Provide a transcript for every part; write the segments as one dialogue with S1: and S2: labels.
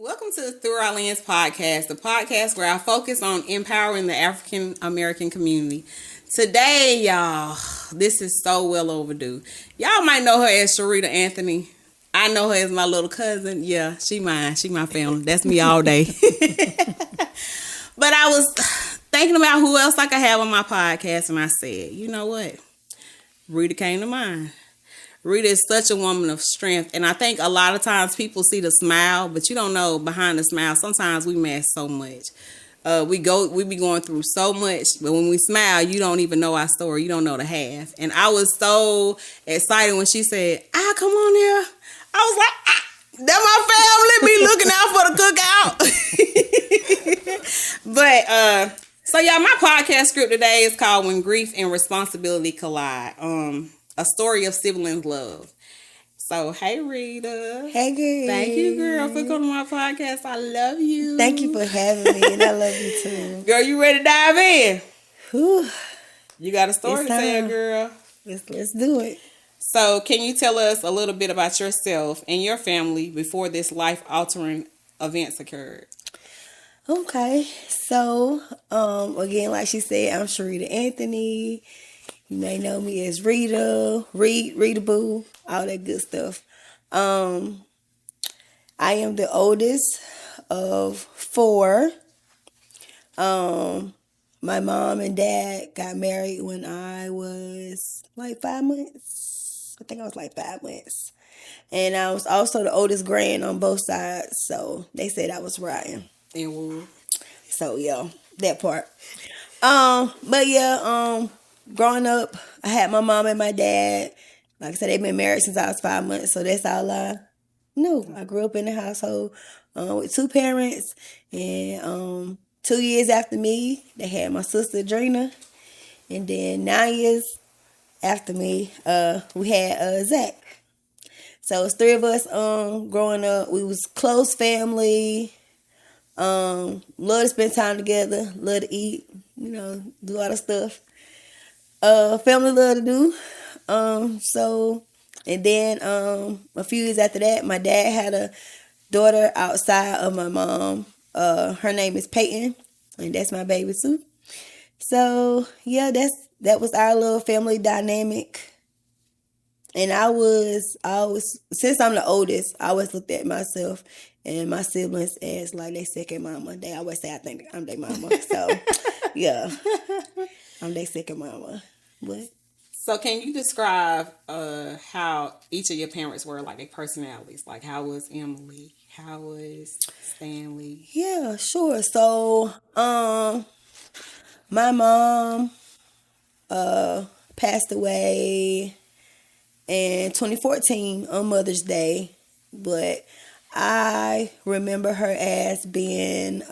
S1: Welcome to the Through Our Lens podcast, the podcast where I focus on empowering the African American community. Today, y'all, this is so well overdue. Y'all might know her as Sharita Anthony. I know her as my little cousin. Yeah, she mine. She my family. That's me all day. But I was thinking about who else I could have on my podcast, and I said, you know what? Rita came to mind. Rita is such a woman of strength, and I think a lot of times people see the smile, but you don't know behind the smile. Sometimes we mask so much. We be going through so much, but when we smile, you don't even know our story. You don't know the half. And I was so excited when she said, come on here. I was like, that my family be looking out for the cookout. So y'all, my podcast script today is called When Grief and Responsibility Collide. A story of siblings love. So, hey, Rita.
S2: Hey, girl.
S1: Thank you, girl, for coming to my podcast. I love you.
S2: Thank you for having me, and I love you, too.
S1: Girl, you ready to dive in?
S2: Whew.
S1: You got a story to tell, girl.
S2: Let's do it.
S1: So, can you tell us a little bit about yourself and your family before this life-altering events occurred?
S2: Okay. So, again, like she said, I'm Sharita Anthony. You may know me as Rita, Rita Boo, all that good stuff. I am the oldest of four. My mom and dad got married when I was like 5 months. I think I was like 5 months. And I was also the oldest grand on both sides, so they said I was rotten. So yeah, that part. But yeah, growing up, I had my mom and my dad. Like I said, they've been married since I was 5 months, so that's all I knew. I grew up in a household with two parents, and 2 years after me, they had my sister Drina, and then 9 years after me, we had Zach. So it's three of us growing up. We was close family. Love to spend time together. Love to eat. Do a lot of stuff. Family love to do. And then a few years after that, my dad had a daughter outside of my mom. Her name is Peyton, and that's my baby too. So yeah, that was our little family dynamic. And I was since I'm the oldest, I always looked at myself and my siblings as like they second mama. They always say I think I'm their mama. So yeah, I'm their second mama. What?
S1: So can you describe how each of your parents were, like their personalities? Like how was Emily? How was Stanley?
S2: Yeah, sure. So my mom passed away in 2014 on Mother's Day, but I remember her as being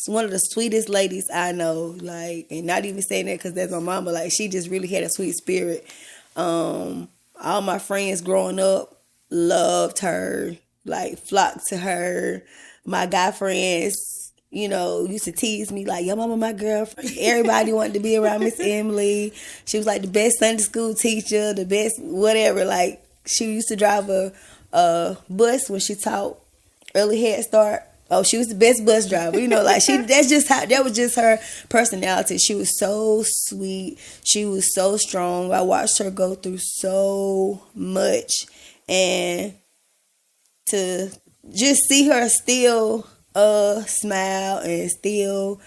S2: one of the sweetest ladies I know, like, and not even saying that because that's my mama, like, she just really had a sweet spirit. All my friends growing up loved her, like, flocked to her. My guy friends, used to tease me, like, your mama my girlfriend. Everybody wanted to be around Miss Emily. She was, like, the best Sunday school teacher, the best whatever. Like, she used to drive a bus when she taught early Head Start. Oh, she was the best bus driver. Like that was just her personality. She was so sweet. She was so strong. I watched her go through so much, and to just see her still smile and still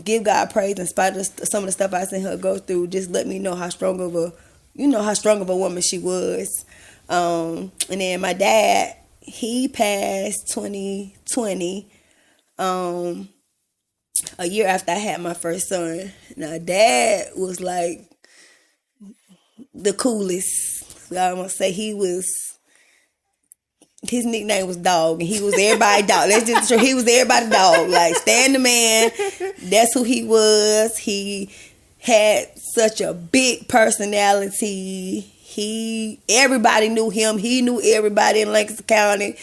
S2: give God praise in spite of some of the stuff I seen her go through, just let me know how strong of a woman she was. And then my dad, he passed 2020, a year after I had my first son. Now, Dad was like the coolest. I'm gonna say his nickname was Dog, and he was everybody's dog. That's just true. He was everybody's dog. Like, Stan the man, that's who he was. He had such a big personality. Everybody knew him. He knew everybody in Lancaster County.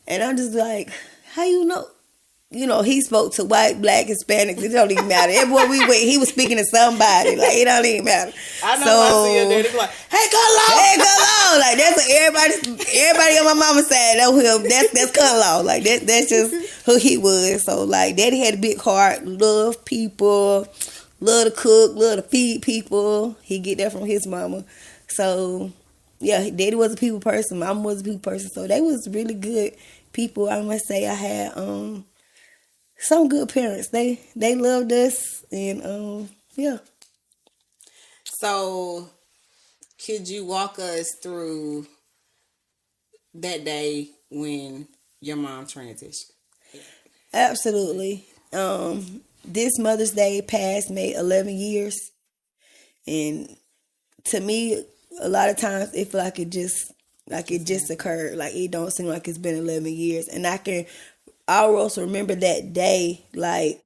S2: And I'm just like, how you know? he spoke to white, black, Hispanics. It don't even matter. Everywhere we went, he was speaking to somebody. Like, it don't even matter.
S1: I know when I see your daddy, be like, hey, Carlo!
S2: Hey, Carlo! Like, that's what everybody on my mama's side, that's Carlo. Like, that's just who he was. So, like, daddy had a big heart, love people, love to cook, love to feed people. He get that from his mama. So, yeah, daddy was a people person. Mama was a people person. So, they was really good people. I must say I had some good parents. They loved us, and yeah.
S1: So, could you walk us through that day when your mom transitioned?
S2: Absolutely. This Mother's Day past made 11 years, and to me, a lot of times it feel like it just occurred. Like, it don't seem like it's been 11 years, and I always remember that day, like,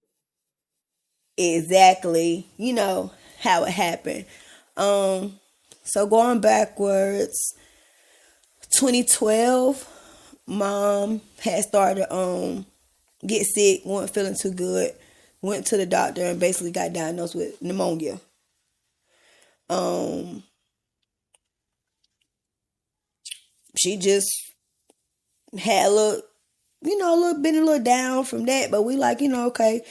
S2: exactly, how it happened. So going backwards, 2012, mom had started get sick, wasn't feeling too good, went to the doctor and basically got diagnosed with pneumonia. She just had a little down from that, but we like, okay,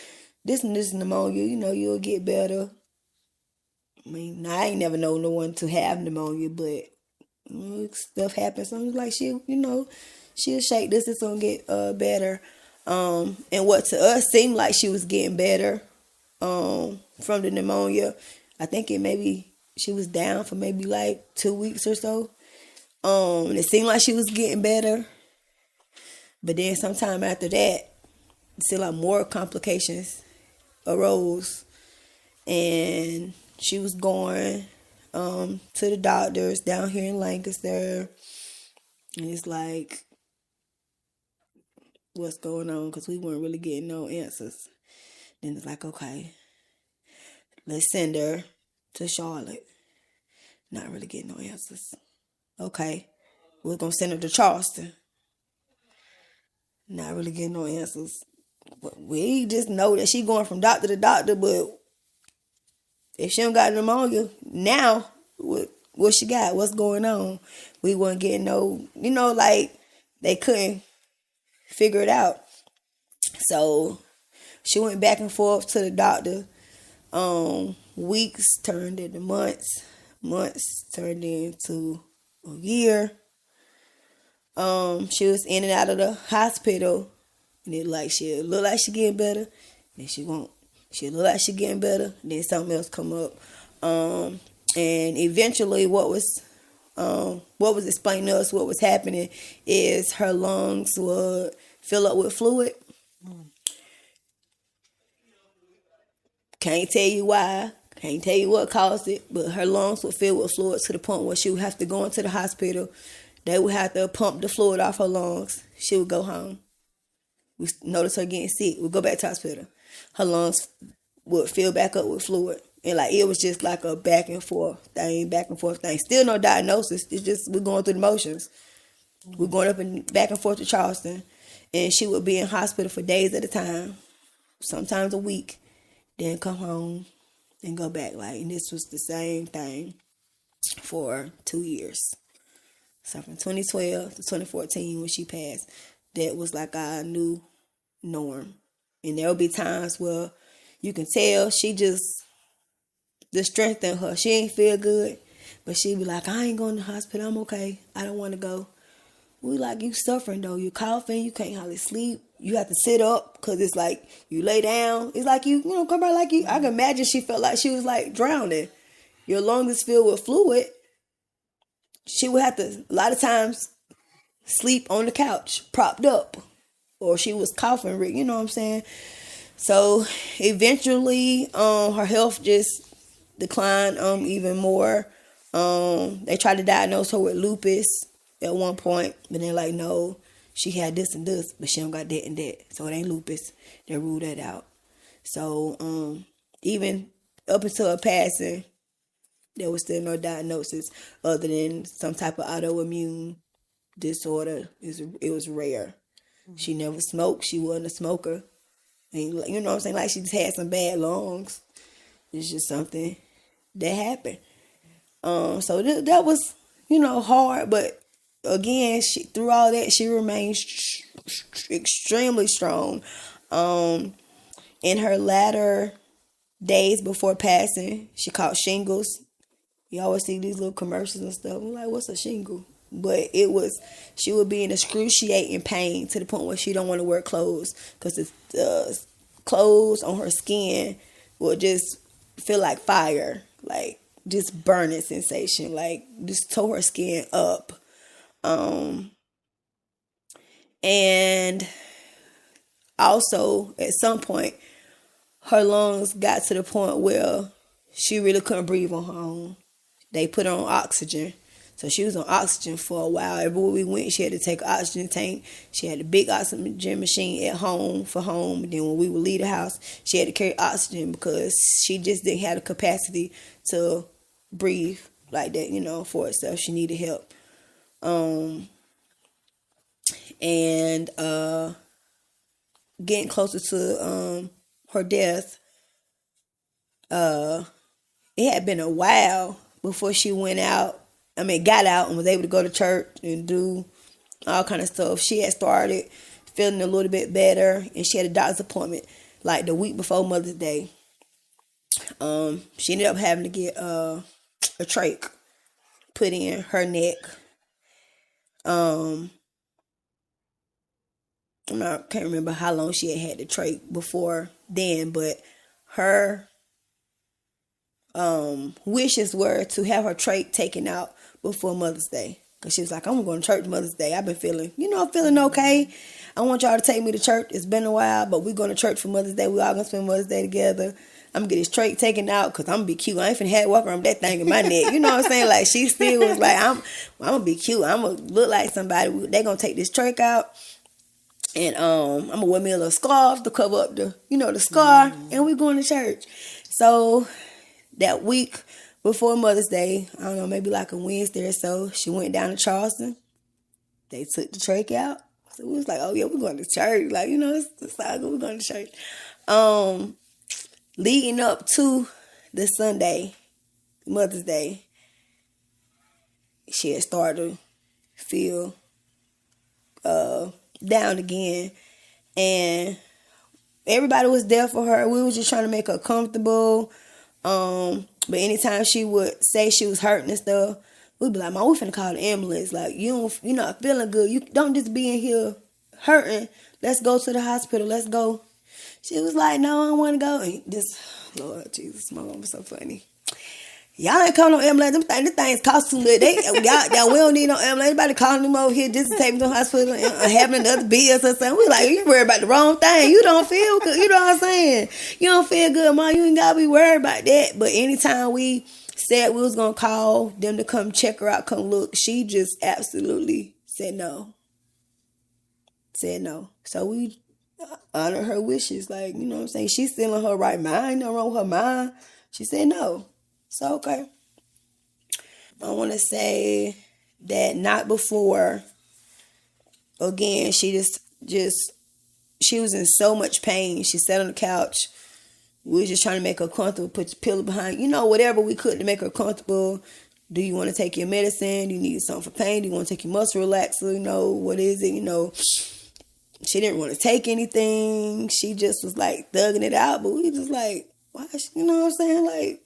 S2: this pneumonia, you'll get better. I mean, I ain't never known no one to have pneumonia, but stuff happens. So I was like, she'll shake this. It's gonna get better. And what to us seemed like she was getting better from the pneumonia. I think she was down for maybe like 2 weeks or so. And it seemed like she was getting better. But then sometime after that, it seemed like more complications arose. And she was going to the doctors down here in Lancaster. And it's like, what's going on? Because we weren't really getting no answers. Then it's like, okay, let's send her to Charlotte. Not really getting no answers. Okay, we're going to send her to Charleston. Not really getting no answers. But we just know that she going from doctor to doctor, but if she don't got pneumonia, now what she got? What's going on? We weren't getting no, like, they couldn't figure it out. So she went back and forth to the doctor. Weeks turned into months. Months turned into a year. She was in and out of the hospital, and she'll look like she getting better, then she won't. She'll look like she getting better, then something else come up. And eventually, what was explained to us, what was happening, is her lungs would fill up with fluid. Can't tell you why. Can't tell you what caused it, but her lungs would fill with fluid to the point where she would have to go into the hospital. They would have to pump the fluid off her lungs. She would go home. We noticed her getting sick. We'd go back to the hospital. Her lungs would fill back up with fluid. And it was just like a back and forth thing. Still no diagnosis. It's just we're going through the motions. We're going up and back and forth to Charleston. And she would be in hospital for days at a time. Sometimes a week. Then come home and go back. And this was the same thing for 2 years. So from 2012 to 2014 when she passed, that was like our new norm. And there will be times where you can tell the strength in her. She ain't feel good, but she be like, I ain't going to the hospital. I'm okay. I don't want to go. We like, you suffering though. You coughing. You can't hardly sleep. You have to sit up because it's like you lay down. It's like you come back like you. I can imagine she felt like she was like drowning. Your lungs is filled with fluid. She would have to, a lot of times, sleep on the couch, propped up. Or she was coughing, you know what I'm saying? So, eventually, her health just declined even more. They tried to diagnose her with lupus at one point. But they're like, no, she had this and this, but she don't got that and that. So, it ain't lupus. They ruled that out. So, even up until her passing, there was still no diagnosis other than some type of autoimmune disorder. It was rare. Mm-hmm. She never smoked. She wasn't a smoker. And you know what I'm saying? Like she just had some bad lungs. It's just something that happened. So that was, hard. But again, through all that, she remained extremely strong. In her latter days before passing, she caught shingles. You always see these little commercials and stuff. I'm like, what's a shingle? But she would be in excruciating pain to the point where she don't want to wear clothes because the clothes on her skin would just feel like fire, like just burning sensation, like just tore her skin up. And also at some point, her lungs got to the point where she really couldn't breathe on her own. They put her on oxygen. So she was on oxygen for a while. Everywhere we went, she had to take an oxygen tank. She had a big oxygen machine at home for home. And then when we would leave the house, she had to carry oxygen because she just didn't have the capacity to breathe like that, for herself. She needed help. And getting closer to her death, it had been a while before she got out and was able to go to church and do all kind of stuff. She had started feeling a little bit better, and she had a doctor's appointment like the week before Mother's Day. She ended up having to get a trach put in her neck. I can't remember how long she had the trach before then, but her wishes were to have her trach taken out before Mother's Day. Because she was like, I'm going to church Mother's Day. I've been feeling okay. I want y'all to take me to church. It's been a while, but we're going to church for Mother's Day. We all going to spend Mother's Day together. I'm going to get this trach taken out because I'm going to be cute. I ain't finna have to walk around with that thing in my neck. You know what I'm saying? Like, she still was like, I'm going to be cute. I'm going to look like somebody. They're going to take this trach out. And I'm going to wear me a little scarf to cover up the scar. And we're going to church. So that week before Mother's Day, I don't know, maybe like a Wednesday or so, she went down to Charleston. They took the trach out. So we was like, oh yeah, we're going to church. Like, it's all good. We're going to church. Leading up to the Sunday, Mother's Day, she had started to feel down again. And everybody was there for her. We was just trying to make her comfortable. But anytime she would say she was hurting and stuff, we'd be like, Mom, we finna call the ambulance. Like, you're not feeling good. You don't just be in here hurting. Let's go to the hospital. Let's go. She was like, no, I don't want to go. And this, Lord Jesus, my mom was so funny. Y'all ain't calling no ambulance. This thing's cost too much. Y'all, we don't need no ambulance. Anybody calling them over here just to take me to the hospital and having another bills or something. We like, you worried about the wrong thing. You don't feel good. You know what I'm saying? You don't feel good, Mom. You ain't got to be worried about that. But anytime we said we was going to call them to come check her out, come look, she just absolutely said no. So we honor her wishes. Like, you know what I'm saying? She's still in her right mind. Nothing wrong with her mind. She said no. So, okay. I want to say that not before, again, she she was in so much pain. She sat on the couch. We were just trying to make her comfortable, put the pillow behind, whatever we could to make her comfortable. Do you want to take your medicine? Do you need something for pain? Do you want to take your muscle relaxer? What is it? She didn't want to take anything. She just was like thugging it out. But we just like, why? You know what I'm saying? Like,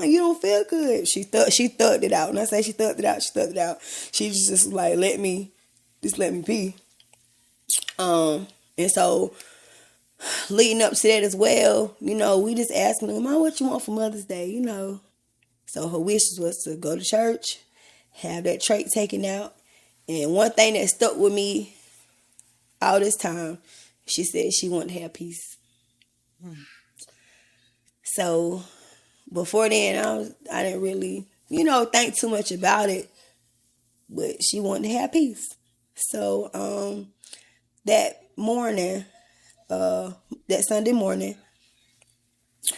S2: you don't feel good. She thugged it out. When I say she thugged it out, she thugged it out. She just like, let me pee. And so leading up to that as well, we just asking her, Mom, what you want for Mother's Day, So her wishes was to go to church, have that trach taken out. And one thing that stuck with me all this time, she said she wanted to have peace. So before then, I didn't really, think too much about it. But she wanted to have peace. So that morning, that Sunday morning,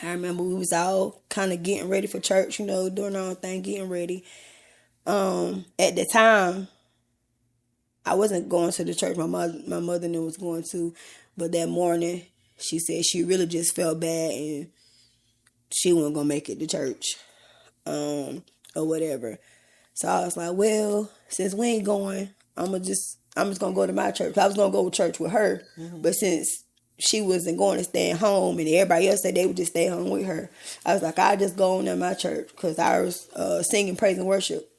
S2: I remember we was all kind of getting ready for church, doing our own thing, getting ready. At the time, I wasn't going to the church my mother knew was going to, but that morning she said she really just felt bad and she wasn't gonna make it to church, or whatever. So I was like, well, since we ain't going, I'm just gonna go to my church. I was gonna go to church with her, but since she wasn't going to stay at home and everybody else said they would just stay home with her, I was like, I just go on to my church because I was singing praise and worship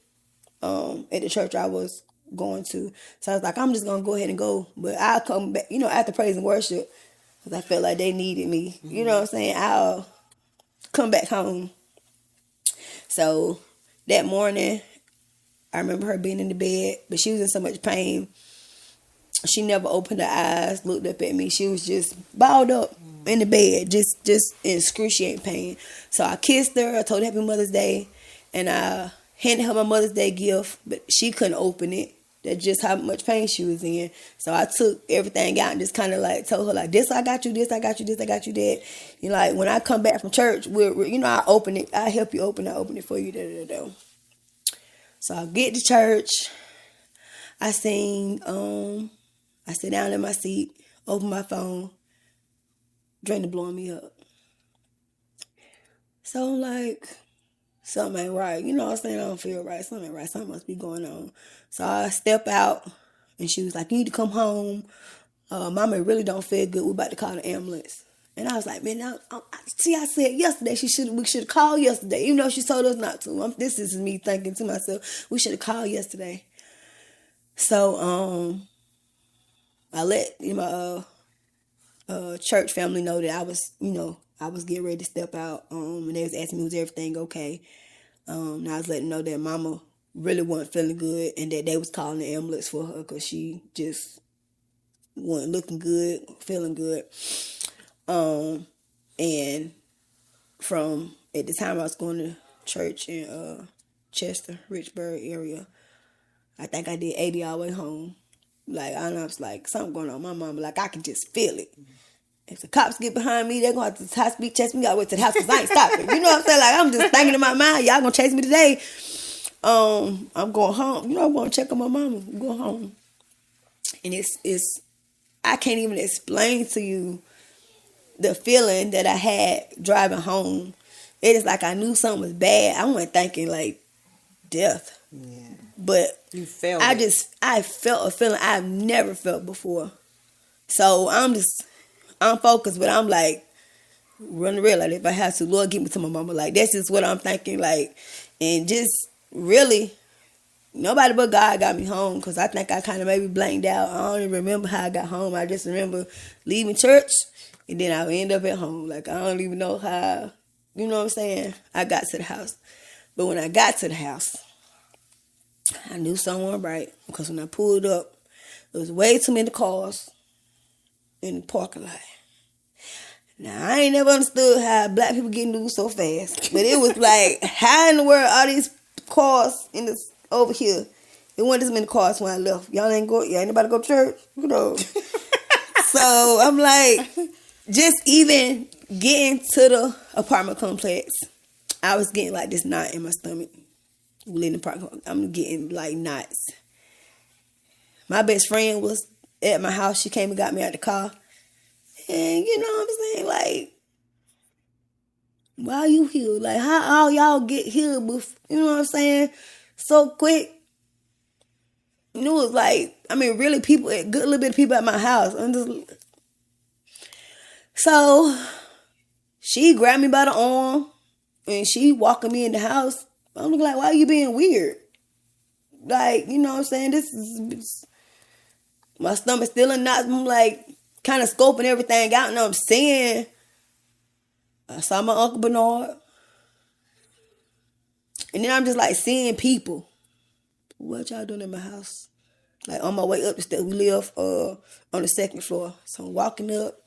S2: at the church I was going to. So I was like, I'm just gonna go ahead and go, but I'll come back, after praise and worship, because I felt like they needed me. You know what I'm saying? I'll come back home. So that morning, I remember her being in the bed, but she was in so much pain. She never opened her eyes, looked up at me. She was just balled up in the bed, just in excruciating pain. So I kissed her. I told her Happy Mother's Day, and I handed her my Mother's Day gift, but she couldn't open it. That's just how much pain she was in. So I took everything out and just kind of like told her like, this I got you, this I got you, this I got you, that. Like when I come back from church, I open it. I help you open. I open it for you. Da, da, da. So I get to church. I sing. I sit down in my seat, open my phone. Drink blowing me up. So I'm like, something ain't right. You know what I'm saying? I don't feel right. Something ain't right. Something must be going on. So I step out, and she was like, you need to come home. Mama really don't feel good. We're about to call the ambulance. And I was like, man, I said yesterday we should have called yesterday, even though she told us not to. This is me thinking to myself, we should have called yesterday. So I let my church family know that I was getting ready to step out. And they was asking me, was everything okay? And I was letting them know that Mama really wasn't feeling good and that they was calling the ambulance for her because she just wasn't looking good, feeling good. And from at the time I was going to church in Chester, Richburg area, I think I did 80 all the way home. Like, I was like, something going on. My mama, like, I can just feel it. If the cops get behind me, they're going to have to high-speed chase me. I gotta wait to the house because I ain't stopping. You know what I'm saying? Like, I'm just thinking in my mind, y'all gonna chase me today. I'm going home. I'm going to check on my mama. I'm going home. And it's I can't even explain to you the feeling that I had driving home. It is like I knew something was bad. I wasn't thinking, like, death. Yeah. But
S1: you felt
S2: I felt a feeling I've never felt before. So I'm focused, but I'm like, running real. Like, if I have to, Lord, get me to my mama. Like, that's just what I'm thinking. Like, and just really, nobody but God got me home because I think I kind of maybe blanked out. I don't even remember how I got home. I just remember leaving church and then I end up at home. Like, I don't even know how, you know what I'm saying? I got to the house. But when I got to the house, I knew something wasn't right because when I pulled up, there was way too many cars in the parking lot. Now, I ain't never understood how black people get loose so fast. But it was like, how in the world all these cars in this over here? There wasn't as many cars when I left. Y'all ain't nobody go to church? So I'm like, just even getting to the apartment complex, I was getting like this knot in my stomach. In the park, I'm getting like knots. My best friend was at my house. She came and got me out the car. And you know what I'm saying? Like, why you here? Like, how all y'all get here? You know what I'm saying? So quick. You know, it was like, really people, a good little bit of people at my house. So, she grabbed me by the arm and she walking me in the house. I'm looking like, why are you being weird? Like, you know what I'm saying? This is, my stomach still in knots. I'm like, kind of scoping everything out, and I'm seeing, I saw my Uncle Bernard. And then I'm just like seeing people. What y'all doing in my house? Like on my way up the steps, we live on the second floor. So I'm walking up.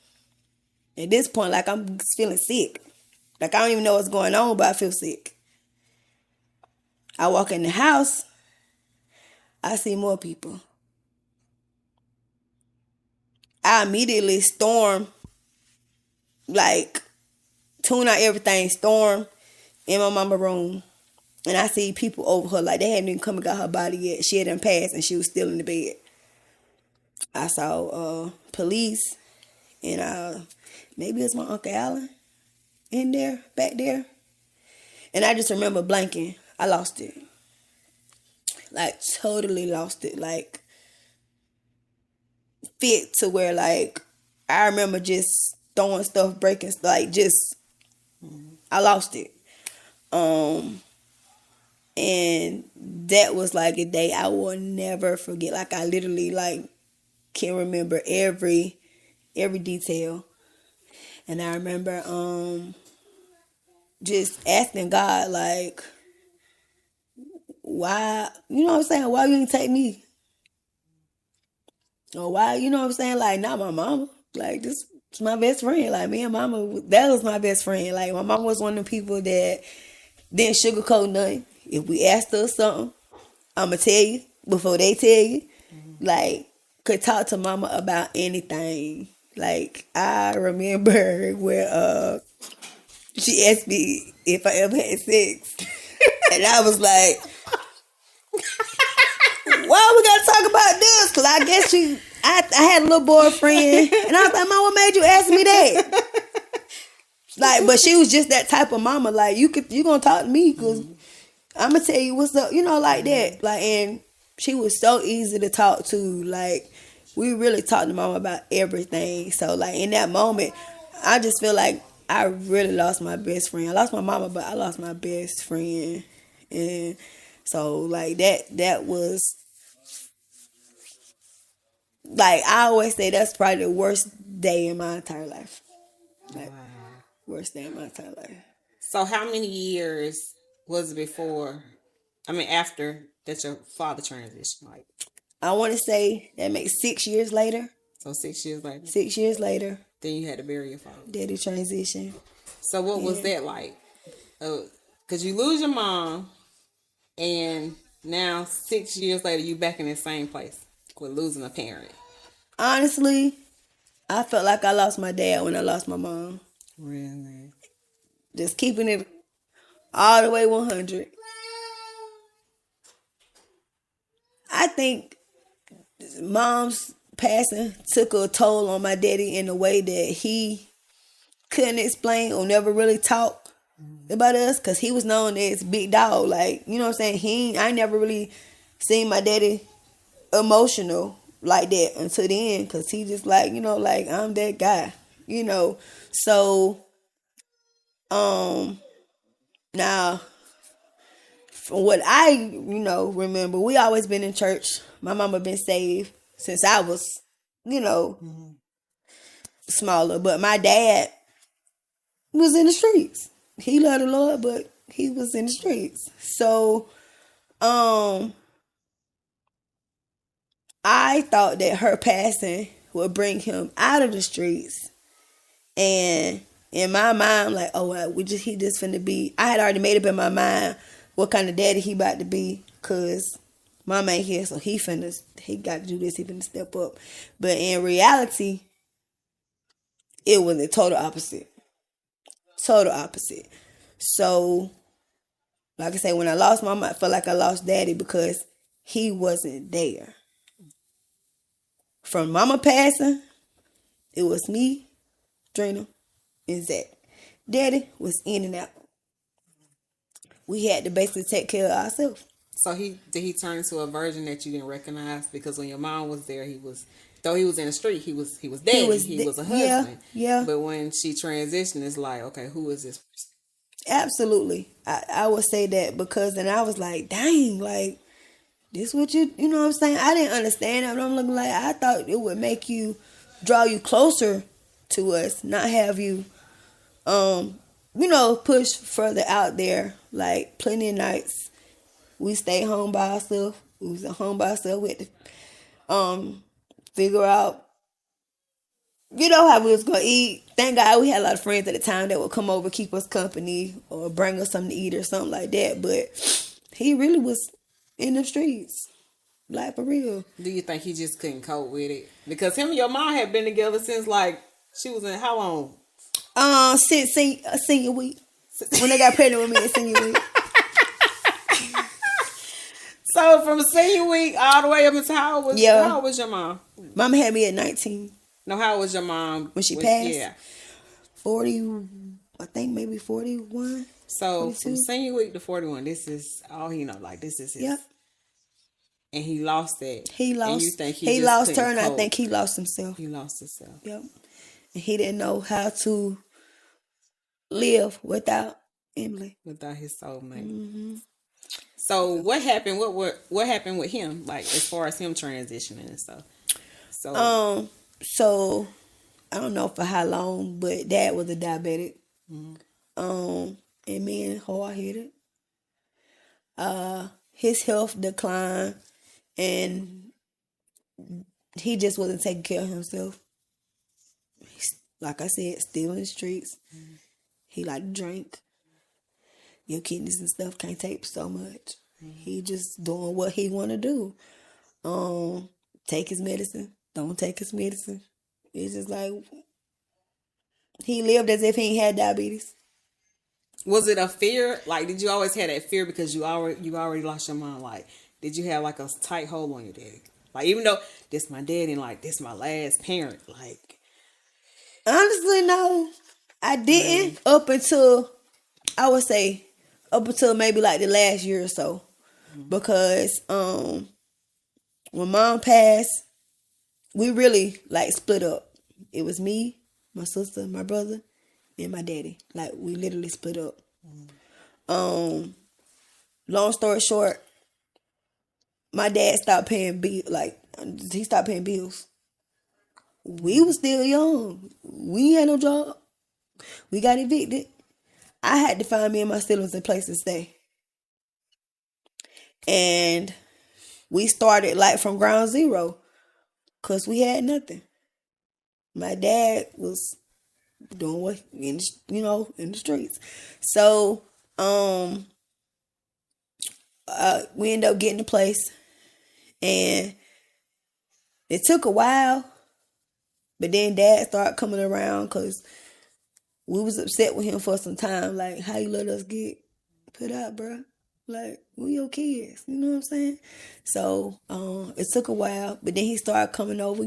S2: At this point, like I'm feeling sick. Like I don't even know what's going on, but I feel sick. I walk in the house. I see more people. I immediately storm, like tune out everything, storm in my mama's room. And I see people over her, like they hadn't even come and got her body yet. She had passed and she was still in the bed. I saw police and maybe it's my Uncle Alan in there, back there. And I just remember blanking. I lost it. Like, totally lost it. Like, fit to where, like, I remember just throwing stuff, breaking, like, just, I lost it. And that was, like, a day I will never forget. Like, I literally, like, can remember every detail. And I remember, just asking God, like, why, you know what I'm saying? Why you didn't take me? Or why, you know what I'm saying? Like, not my mama. Like, this is my best friend. Like, me and mama, that was my best friend. Like, my mama was one of the people that didn't sugarcoat nothing. If we asked her something, I'ma tell you before they tell you. Like, could talk to mama about anything. Like, I remember where she asked me if I ever had sex. And I was like, why we gotta talk about this? Cause I guess I had a little boyfriend, and I was like, Mom, what made you ask me that? Like, but she was just that type of mama. Like, you gonna talk to me, cause I'm gonna tell you what's up, you know, like that. Like, and she was so easy to talk to. Like, we really talked to mama about everything. So, like, in that moment, I just feel like I really lost my best friend. I lost my mama, but I lost my best friend. And so, like, that was, like, I always say that's probably the worst day in my entire life. Like, worst day in my entire life.
S1: So how many years was it after that your father transitioned? Like,
S2: I want to say that makes 6 years later.
S1: so 6 years later.
S2: 6 years later.
S1: Then you had to bury your father.
S2: Daddy transition.
S1: So what was that like? Because you lose your mom, and now 6 years later you back in the same place with losing a parent.
S2: Honestly, I felt like I lost my dad when I lost my mom.
S1: Really?
S2: Just keeping it all the way 100. I think mom's passing took a toll on my daddy in a way that he couldn't explain or never really talk about us, because he was known as big dog. Like, you know what I'm saying? I never really seen my daddy emotional like that until the end, because he just like, you know, like, I'm that guy, you know. So now, from what I, you know, remember, we always been in church. My mama been saved since I was, you know, smaller. But my dad was in the streets. He loved the Lord, but he was in the streets. So, I thought that her passing would bring him out of the streets. And in my mind, like, oh, well, he just finna be. I had already made up in my mind what kind of daddy he about to be, cause mama ain't here, so he got to do this. He finna step up. But in reality, it was the total opposite. Total opposite. So, like I say, when I lost mama, I felt like I lost daddy because he wasn't there. From mama passing, it was me, Drina, and Zach. Daddy was in and out. We had to basically take care of ourselves.
S1: So did he turn into a version that you didn't recognize? Because when your mom was there, though he was in the street, he was daddy. He was a husband.
S2: Yeah.
S1: But when she transitioned, it's like, okay, who is this person?
S2: Absolutely. I would say that, because then I was like, dang, like, this what you know what I'm saying? I didn't understand it, but I'm looking like, I thought it would make you, draw you closer to us, not have you, you know, push further out there. Like, plenty of nights, we stayed home by ourselves. We was at home by ourselves. We had to figure out, you know, how we was going to eat. Thank God we had a lot of friends at the time that would come over, keep us company, or bring us something to eat or something like that. But he really was in the streets. Like, for real.
S1: Do you think he just couldn't cope with it? Because him and your mom had been together since, like, she was in how long?
S2: Since senior week. When they got pregnant with me at senior week.
S1: So from senior week all the way up until how old was your mom?
S2: Mama had me at 19.
S1: No, how old was your mom
S2: when she passed?
S1: Yeah.
S2: 40, I think maybe 41.
S1: So
S2: 42.
S1: from senior week to 41, this is all he know. Like this is his.
S2: Yep.
S1: And he lost that.
S2: He lost.
S1: And you think
S2: he
S1: just
S2: lost her,
S1: couldn't
S2: and I
S1: cope.
S2: think he lost himself.
S1: He lost himself.
S2: Yep. And he didn't know how to live without Emily.
S1: Without his soulmate.
S2: Mm-hmm.
S1: So what happened? What happened with him? Like as far as him transitioning and stuff.
S2: So I don't know for how long, but Dad was a diabetic. Mm-hmm. And being hard headed. His health declined, and he just wasn't taking care of himself. He's, like I said, still in the streets. Mm-hmm. He liked to drink. Your kidneys and stuff can't take so much. Mm-hmm. He just doing what he want to do. Take his medicine. Don't take his medicine. It's just like he lived as if he ain't had diabetes.
S1: Was it a fear? Like, did you always have that fear because you already lost your mom? Like, did you have like a tight hold on your daddy? Like, even though this my daddy and like this my last parent, like.
S2: Honestly, no, I didn't up until I would say up until maybe like the last year or so, because when Mom passed, we really like split up. It was me, my sister, my brother, and my daddy. Like we literally split up. Long story short, my dad stopped paying he stopped paying bills. We was still young. We had no job. We got evicted. I had to find me and my siblings a place to stay. And we started like from ground zero because we had nothing. My dad was doing what in the streets. So we ended up getting a place, and it took a while, but then Dad started coming around because we was upset with him for some time. Like, how you let us get put out, bro? Like, we your kids, you know what I'm saying? So it took a while, but then he started coming over,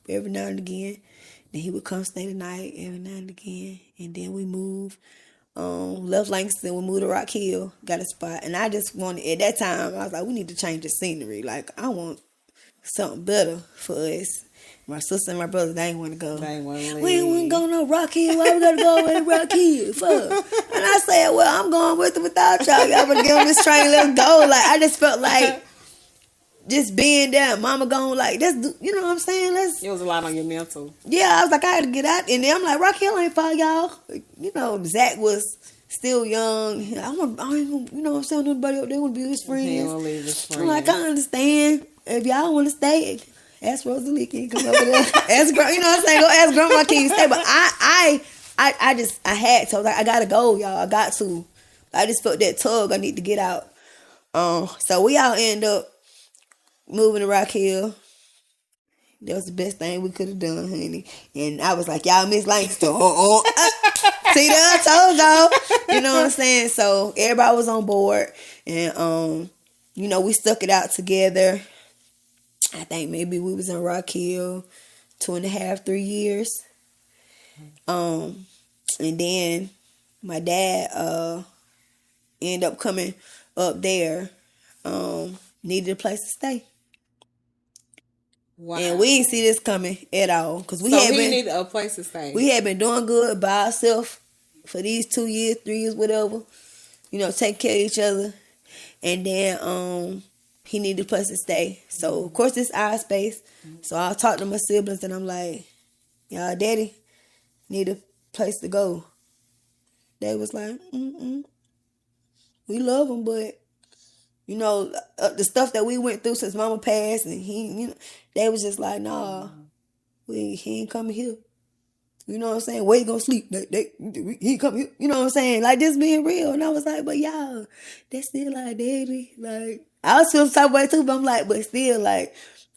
S2: every now and again. Then he would come stay the night every now and again, and then we moved. Left Langston, we moved to Rock Hill, got a spot, and I just wanted, at that time, I was like, we need to change the scenery. Like, I want something better for us. My sister and my brother, they ain't want to go.
S1: They ain't want to leave.
S2: We ain't want to go no Rock Hill. Why we got to go away to Rock Hill? Fuck. And I said, well, I'm going with it without y'all. Y'all better get on this train, let us go. Like, I just felt like just being there, mama going like, you know what I'm saying?
S1: It was a lot on your mental.
S2: Yeah, I was like, I had to get out. And then I'm like, Rock Hill ain't for y'all. Zach was still young. I ain't gonna, you know what I'm saying? Nobody up there want to be his friends.
S1: He don't leave his friends.
S2: I'm like, I understand. If y'all want to stay, ask Rosalie, can you come over there? Ask Grandma, you know what I'm saying? Go ask Grandma, can you stay? But I had to. I was like, I gotta go, y'all. I got to. I just felt that tug. I need to get out. So we all end up moving to Rock Hill. That was the best thing we could have done, honey. And I was like, y'all miss Langston. See that? I told y'all. You know what I'm saying? So everybody was on board. And, we stuck it out together. I think maybe we was in Rock Hill 2.5, 3 years. And then my dad ended up coming up there. Needed a place to stay.
S1: Wow.
S2: And we didn't see this coming at all. Cause we
S1: needed a place to stay.
S2: We had been doing good by ourselves for these 2 years, 3 years, whatever. Taking care of each other. And then he needed a place to stay. So, of course, it's our space. So, I talked to my siblings and I'm like, y'all, daddy need a place to go. They was like, we love him, but, the stuff that we went through since Mama passed and he, they was just like, nah, he ain't coming here. You know what I'm saying? Where he gonna sleep? He come here. You know what I'm saying? Like, just being real. And I was like, but y'all, that's still like daddy. Like, I was feeling some way too, but I'm like, but still, like,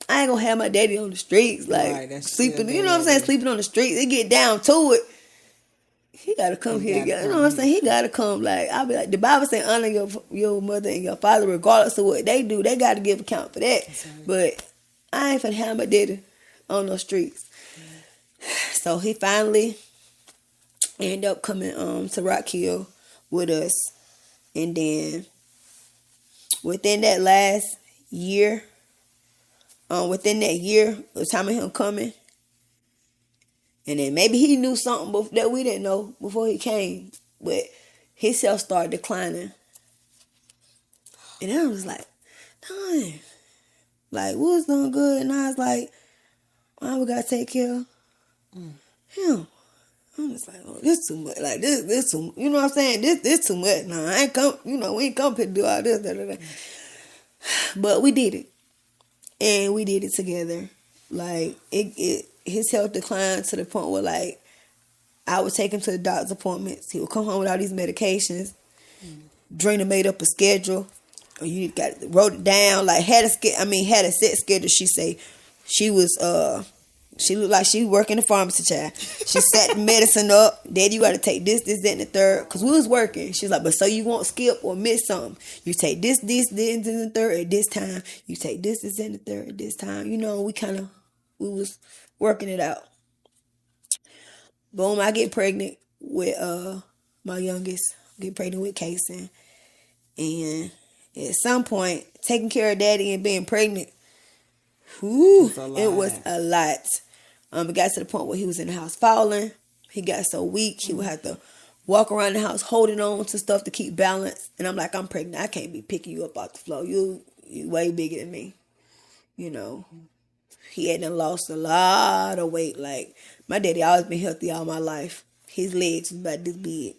S2: I ain't gonna have my daddy on the streets, like, right, sleeping, you know what I'm saying? Sleeping on the streets. It get down to it. He gotta come here. You know what I'm saying? He gotta come. Like, I'll be like, the Bible say honor your mother and your father regardless of what they do. They gotta give account for that. Right. But I ain't finna have my daddy on those streets. So he finally ended up coming to Rock Hill with us. And then within that last year, within that year, the time of him coming, and then maybe he knew something that we didn't know before he came, but his health started declining. And I was like, dang, like we was doing good, and I was like, we gotta take care of him. I'm just like, oh, this too much. Like this too. You know what I'm saying? This too much. No, I ain't come. You know, we ain't come here to do all this. Da, da, da. But we did it, and we did it together. Like his health declined to the point where like I would take him to the doctor's appointments. He would come home with all these medications. Drina made up a schedule. Or you wrote it down. Like had a set schedule. She looked like she working the pharmacy, child. She set the medicine up. Daddy, you got to take this, that, and the third. Because we was working. She's like, but so you won't skip or miss something. You take this, and the third at this time. You take this, and the third at this time. You know, we was working it out. Boom, I get pregnant with my youngest. Get pregnant with Kason. And at some point, taking care of daddy and being pregnant, it was a lot. It got to the point where he was in the house falling. He got so weak, he would have to walk around the house holding on to stuff to keep balance. And I'm like, I'm pregnant. I can't be picking you up off the floor. You way bigger than me. You know, he had lost a lot of weight. Like, my daddy always been healthy all my life. His legs was about this big.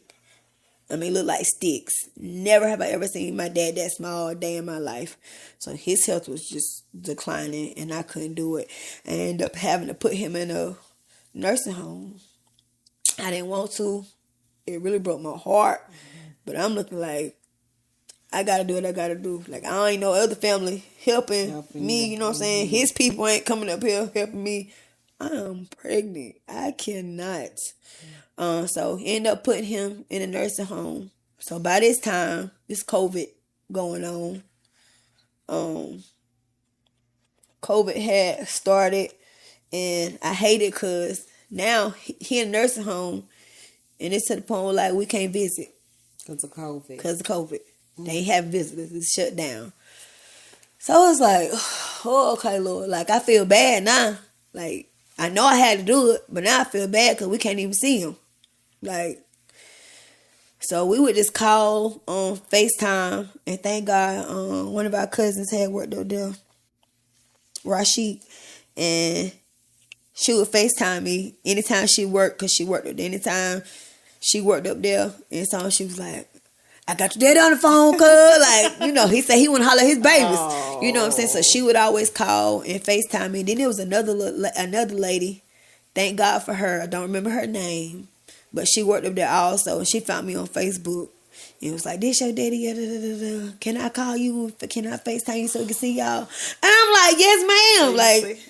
S2: I mean, look like sticks. Never have I ever seen my dad that small a day in my life. So his health was just declining, and I couldn't do it. I ended up having to put him in a nursing home. I didn't want to. It really broke my heart. But I'm looking like, I got to do what I got to do. Like, I ain't no other family helping me, you know what I'm saying? His people ain't coming up here helping me. I'm pregnant. I cannot. So end up putting him in a nursing home. So by this time, it's COVID going on. COVID had started, and I hate it because now he in a nursing home, and it's to the point where like we can't visit
S1: because of COVID.
S2: They ain't have visitors. It's shut down. So it's like, oh, okay, Lord. Like, I feel bad now. Like, I know I had to do it, but now I feel bad because we can't even see him. Like, so we would just call on FaceTime, and thank God one of our cousins had worked up there, Rashid, and she would FaceTime me anytime she worked, because she worked up there. Anytime she worked up there, and so she was like, I got your daddy on the phone, cuz. Like, you know, he said he want to holler at his babies. Oh. You know what I'm saying? So she would always call and FaceTime me. Then there was another lady. Thank God for her. I don't remember her name. But she worked up there also. And she found me on Facebook. And it was like, this your daddy? Da, da, da. Can I call you? Can I FaceTime you so we can see y'all? And I'm like, yes, ma'am. Like,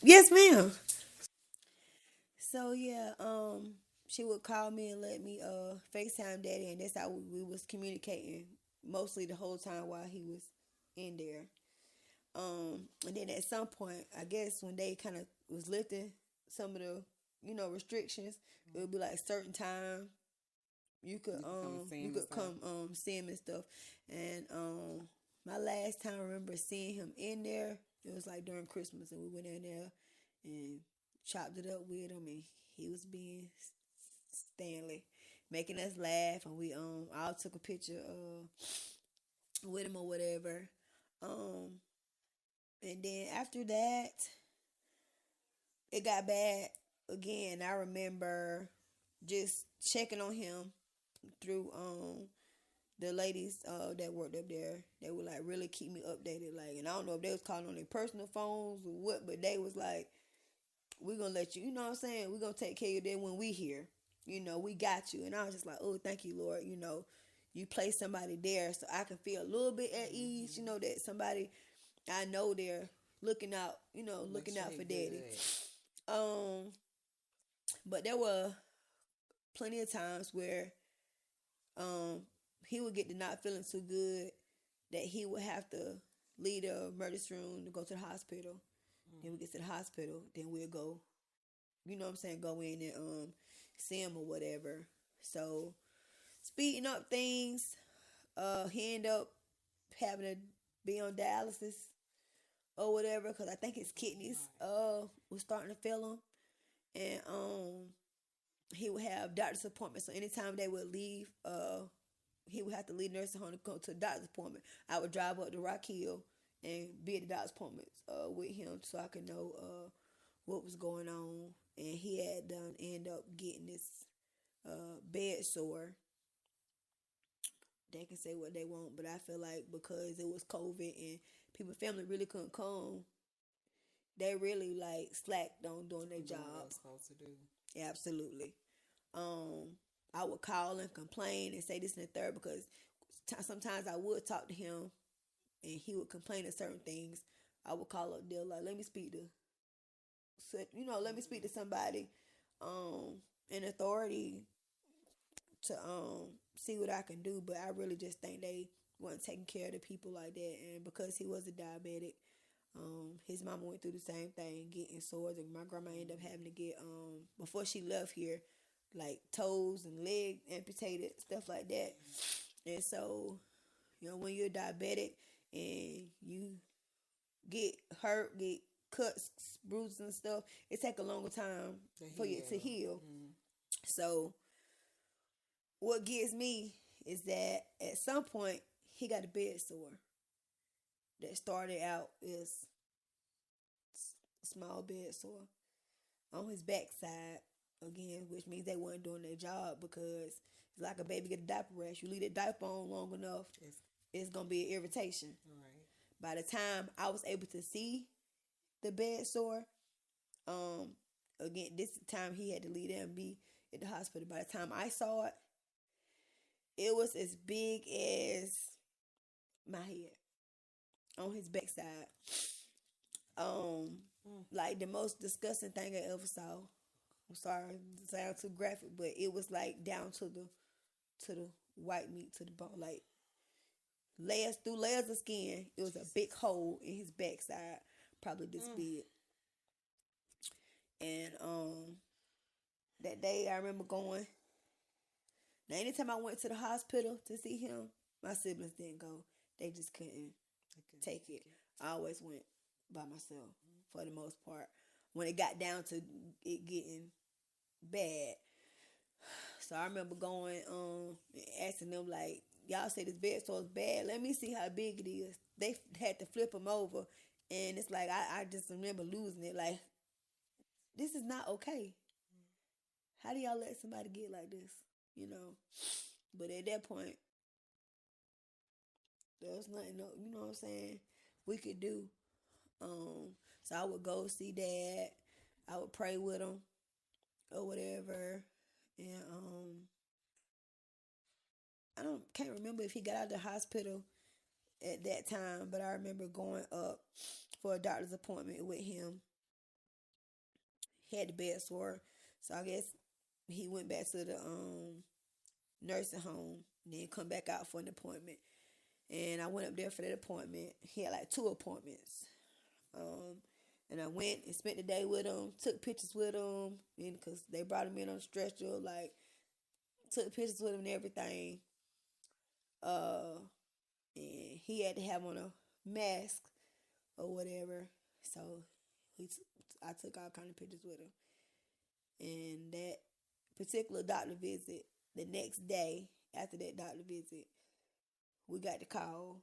S2: yes, ma'am. So, yeah, she would call me and let me FaceTime daddy, and that's how we was communicating mostly the whole time while he was in there. And then at some point, I guess when they kind of was lifting some of the, restrictions, it would be like certain time you could come see him and stuff. And my last time I remember seeing him in there, it was like during Christmas, and we went in there and chopped it up with him, and he was being Stanley, making us laugh, and we all took a picture with him or whatever. And then after that, it got bad again. I remember just checking on him through the ladies that worked up there. They would like really keep me updated. Like, and I don't know if they was calling on their personal phones or what, but they was like, we're gonna let you, you know what I'm saying? We're gonna take care of you then when we here. We got you. And I was just like, oh, thank you, Lord. You place somebody there so I can feel a little bit at ease, that somebody I know they're looking out, looking out for daddy. But there were plenty of times where he would get to not feeling too good, that he would have to leave the emergency room to go to the hospital. Then we get to the hospital, then we'll go you know what I'm saying, go in and see him or whatever. So speeding up things, he ended up having to be on dialysis or whatever because I think his kidneys was starting to fail him, and he would have doctor's appointments. So anytime they would leave, he would have to leave nursing home to go to a doctor's appointment. I would drive up to Rock Hill and be at the doctor's appointments with him so I could know what was going on. And he had done end up getting this bed sore. They can say what they want, but I feel like because it was COVID and people family really couldn't come, they really like slacked on doing their job.
S1: What supposed to do.
S2: Absolutely. I would call and complain and say this and the third because sometimes I would talk to him and he would complain of certain things. I would call up there like, let me speak to somebody in authority to see what I can do. But I really just think they weren't taking care of the people like that. And because he was a diabetic, his mama went through the same thing, getting sores, and my grandma ended up having to get before she left here, like toes and leg amputated, stuff like that. And so, when you're diabetic and you get hurt, get cuts, bruises and stuff, it take a longer time for you to heal. Mm-hmm. So what gets me is that at some point he got a bed sore that started out as a small bed sore on his backside again, which means they weren't doing their job because it's like a baby get a diaper rash. You leave that diaper on long enough, it's gonna be an irritation.
S1: Right.
S2: By the time I was able to see the bed sore, again this time he had to leave there and be at the hospital. By the time I saw it, it was as big as my head on his backside. Like the most disgusting thing I ever saw. I'm sorry to sound too graphic, but it was like down to the white meat, to the bone, like layers of skin. It was a big hole in his backside, probably this big. And that day I remember going. Now anytime I went to the hospital to see him, my siblings didn't go. They just couldn't take it. I always went by myself for the most part. When it got down to it getting bad. So I remember going and asking them like, y'all say this bed sore is bad. Let me see how big it is. They had to flip them over. And it's like, I just remember losing it. Like, this is not okay. How do y'all let somebody get like this? But at that point, there was nothing, you know what I'm saying, we could do. So I would go see Dad. I would pray with him or whatever. And can't remember if he got out of the hospital at that time, but I remember going up for a doctor's appointment with him. He had the bed sore, so I guess he went back to the nursing home and then come back out for an appointment. And I went up there for that appointment. He had like 2 appointments. And I went and spent the day with him, took pictures with him, because they brought him in on a stretcher, like, took pictures with him and everything. And he had to have on a mask or whatever. So I took all kind of pictures with him. And that particular doctor visit, the next day after that doctor visit, we got the call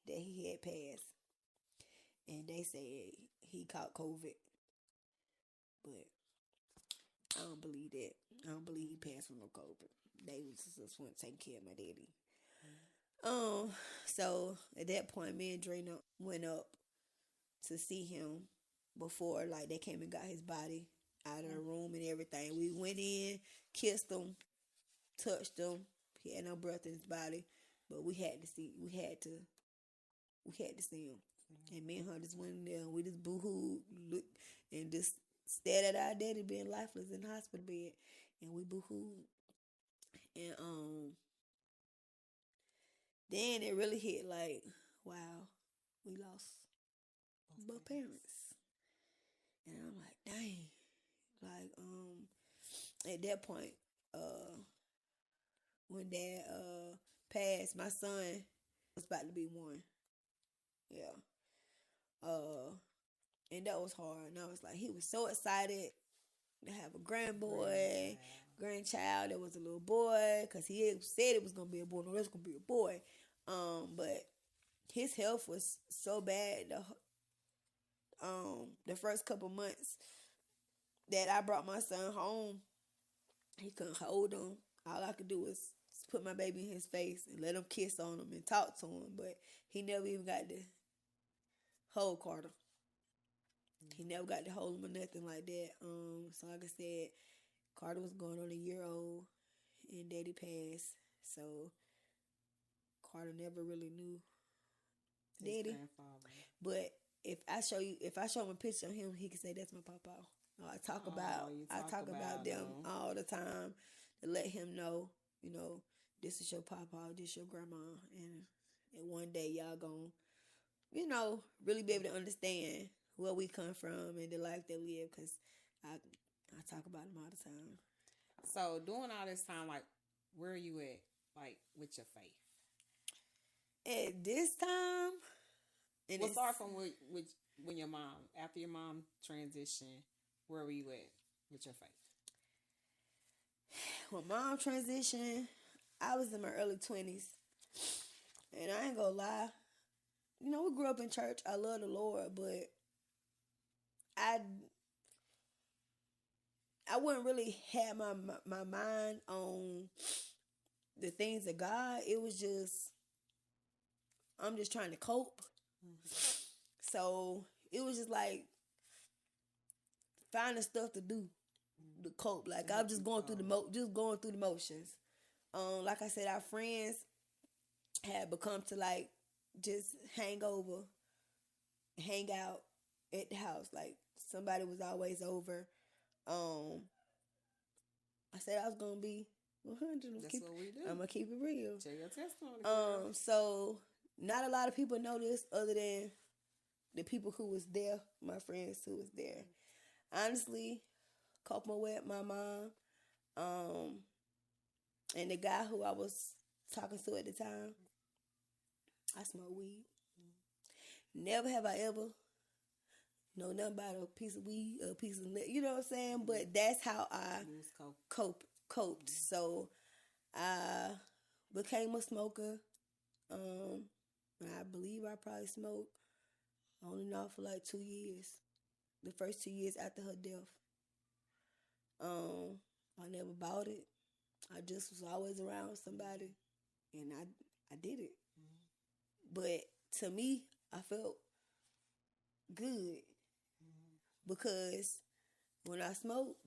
S2: that he had passed. And they said he caught COVID. But I don't believe that. I don't believe he passed from no COVID. They just went taking care of my daddy. So at that point, me and Drina went up to see him before, like, they came and got his body out of the room and everything. We went in, kissed him, touched him. He had no breath in his body, but we had to see him. And me and her just went in there and we just boo-hooed, looked, and just stared at our daddy being lifeless in the hospital bed. And we boo-hooed. And then it really hit like, wow, we lost both parents. And I'm like, dang. Like, at that point, when Dad passed, my son was about to be 1. Yeah. And that was hard. And I was like, he was so excited to have a grandchild that was a little boy, because he had said it was gonna be a boy. No, it's gonna be a boy. But his health was so bad the first couple months that I brought my son home. He couldn't hold him. All I could do was put my baby in his face and let him kiss on him and talk to him. But he never even got to hold Carter. He never got to hold him or nothing like that. So like I said, Carter was going on a year old and Daddy passed. So Carter never really knew Daddy. But if I show him a picture of him, he can say that's my papa. I talk about them all the time to let him know, this is your papa, this is your grandma, and one day y'all gonna, really be able to understand where we come from and the life that we live, because I talk about them all the time.
S1: So during all this time, like, where are you at, like, with your faith?
S2: At this time,
S1: We'll start from with when your mom, after your mom transitioned, where were you at with your faith?
S2: When mom transitioned, I was in my early 20s. And I ain't gonna lie, we grew up in church. I love the Lord, but I wouldn't really have my mind on the things of God. It was just, I'm just trying to cope. So it was just like finding stuff to do to cope. Like, I'm just going through the motions. Like I said, our friends had become to like just hang out at the house. Like, somebody was always over. I said I was gonna be 100.
S1: That's what we do.
S2: I'm gonna keep it real.
S1: Share your testimony.
S2: So not a lot of people know this other than the people who was there, my friends who was there. Honestly, coping with my mom, and the guy who I was talking to at the time, I smoke weed. Never have I ever know nothing about a piece of weed or a piece of you know what I'm saying? But that's how I coped. So I became a smoker. I believe I probably smoked on and off for like 2 years. The first 2 years after her death. I never bought it. I just was always around somebody, and I did it. But to me, I felt good because when I smoked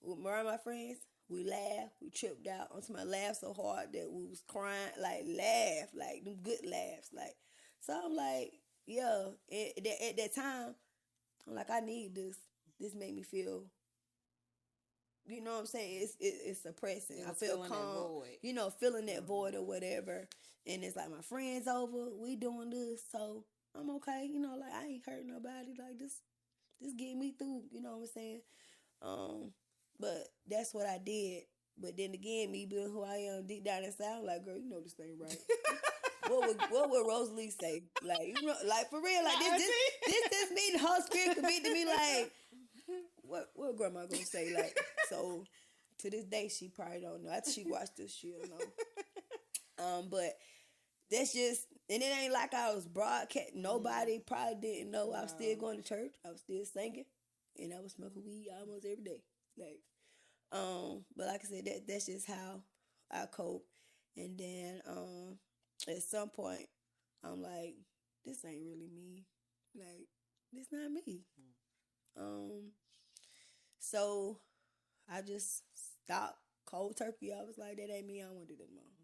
S2: with my friends, we laughed, we tripped out. I'm talking about laugh so hard that we was crying, like laugh, like them good laughs, like. So I'm like, yeah. At that time, I'm like, I need this. This made me feel. You know what I'm saying? It's suppressing. I feel calm. Feeling that void or whatever. And it's like my friends over, we doing this, so I'm okay. Like, I ain't hurt nobody. Like, this get me through. You know what I'm saying? But that's what I did. But then again, me being who I am deep down inside, I'm like, girl, you know this thing right. What would Rosalie say? Like, like for real, like this me, the whole spirit could be to me like, what grandma gonna say? Like, so to this day she probably don't know. After she watched this, she'll know. But that's just, and it ain't like I was broadcast. Nobody probably didn't know. I was still going to church. I was still singing, and I was smoking weed almost every day. Like, but like I said, that's just how I cope. And then at some point, I'm like, this ain't really me. Like, this not me. So I just stopped cold turkey. I was like, that ain't me. I don't want to do that no more.